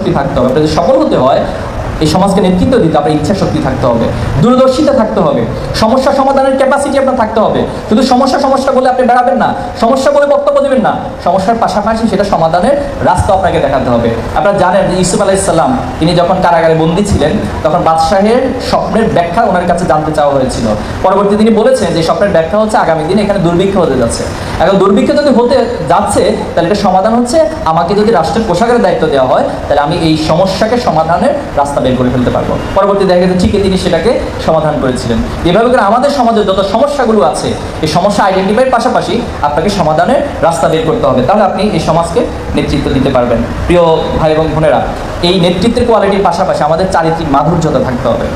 শক্তি থাকতে হবে। আপনাদের সফল হতে হয়, এই সমাজকে নেতৃত্ব দিতে আপনার ইচ্ছা শক্তি থাকতে হবে, দূরদর্শিতা থাকতে হবে, সমস্যা সমাধানের ক্যাপাসিটি আপনার থাকতে হবে। শুধু সমস্যা বলে আপনি বেড়াবেন না, সমস্যা বলে বক্তব্য দেবেন না, সমস্যার পাশাপাশি সেটা সমাধানের রাস্তা আপনাকে দেখাতে হবে। আপনারা জানেন যে ইউসুফ আলাইহিস সালাম তিনি যখন কারাগারে বন্দী ছিলেন তখন বাদশাহের স্বপ্নের ব্যাখ্যা ওনার কাছে জানতে চাওয়া হয়েছিল। পরবর্তী তিনি বলেছেন যে স্বপ্নের ব্যাখ্যা হচ্ছে আগামী দিনে এখানে দুর্ভিক্ষ হতে যাচ্ছে। এখন দুর্ভিক্ষ যদি হতে যাচ্ছে তাহলে এটা সমাধান হচ্ছে আমাকে যদি রাষ্ট্রের পোশাকের দায়িত্ব দেওয়া হয় তাহলে আমি এই সমস্যাকে সমাধানের রাস্তা বের করে ফেলতে পারবো। পরবর্তী দেখা গেছে ঠিকই তিনি সেটাকে সমাধান করেছিলেন। এভাবে করে আমাদের সমাজে যত সমস্যাগুলো আছে এই সমস্যা আইডেন্টিফাইয়ের পাশাপাশি আপনাকে সমাধানের রাস্তা বের করতে হবে, তাহলে আপনি এই সমাজকে নেতৃত্ব দিতে পারবেন। প্রিয় ভাই এবং বোনেরা, এই নেতৃত্বের কোয়ালিটির পাশাপাশি আমাদের চারিত্রিক মাধুর্যতা থাকতে হবে।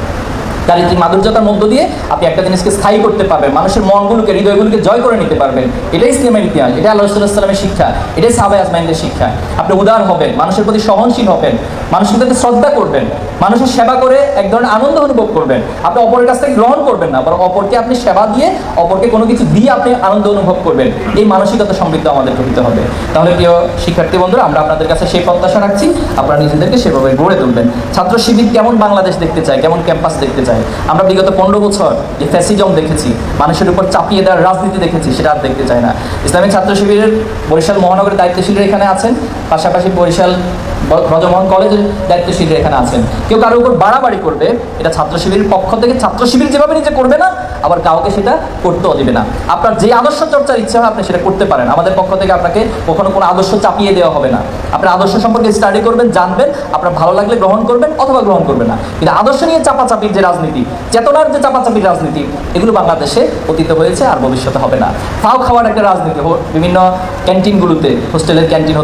চারিত্রিক মাধুর্যতার মধ্য দিয়ে আপনি একটা জিনিসকে স্থায়ী করতে পারবেন, মানুষের মনগুলোকে হৃদয়গুলোকে জয় করে নিতে পারবেন। এটাই ইসলামের ইতিহাস, এটা আল্লাহ রাসূলুল্লাহ সাল্লাল্লাহু আলাইহি ওয়াসাল্লামের শিক্ষা, এটাই সাহাবায়ে আজমাইনদের শিক্ষা। আপনি উদার হবেন, মানুষের প্রতি সহনশীল হবেন, মানুষের প্রতি শ্রদ্ধা করবেন, মানুষের সেবা করে এক ধরনের আনন্দ অনুভব করবেন। আপনি অপরের কাছ থেকে গ্রহণ করবেন না, বরং অপরকে আপনি সেবা দিয়ে, অপরকে কোনো কিছু দিয়ে আপনি আনন্দ অনুভব করবেন। এই মানসিকতা সমৃদ্ধ আমাদেরকে হতে হবে। তাহলে প্রিয় শিক্ষার্থী বন্ধুরা, আমরা আপনাদের কাছে সেই প্রত্যাশা রাখছি, আপনারা নিজেদেরকে সেভাবে গড়ে তুলবেন। ছাত্র শিবির কেমন বাংলাদেশ দেখতে চায়, কেমন ক্যাম্পাস দেখতে চায়? আমরা বিগত 15 বছর যে ফ্যাসিজম দেখেছি, মানুষের উপর চাপিয়ে দেওয়ার রাজনীতি দেখেছি, সেটা আর দেখতে চায় না। ইসলামী ছাত্র শিবিরের বরিশাল মহানগরের দায়িত্বশীলরা এখানে আছেন, পাশাপাশি বরিশাল ব্রজমোহন কলেজের দায়িত্বশীলরা এখানে আছেন। কেউ কারোর উপর বাড়াবাড়ি করবে, এটা ছাত্র শিবিরের পক্ষ থেকে ছাত্র শিবির যেভাবে নিজে করবে না, আবার কাউকে সেটা করতেও দেবে না। আপনার যে আদর্শ চর্চার ইচ্ছা হয় আপনি সেটা করতে পারেন, আমাদের পক্ষ থেকে আপনাকে কখনো কোনো আদর্শ চাপিয়ে দেওয়া হবে না। আপনার আদর্শ সম্পর্কে স্টাডি করবেন, জানবেন, আপনার ভালো লাগলে গ্রহণ করবেন অথবা গ্রহণ করবেন না। কিন্তু আদর্শ নিয়ে চাপাচাপির যে রাজনীতি, চেতনার যে চাপাচাপির রাজনীতি, এগুলো বাংলাদেশে অতীত হয়েছে, আর ভবিষ্যতে হবে না। ফাও খাওয়ার একটা রাজনীতি বিভিন্ন ক্যান্টিনগুলোতে, হোস্টেলের ক্যান্টিন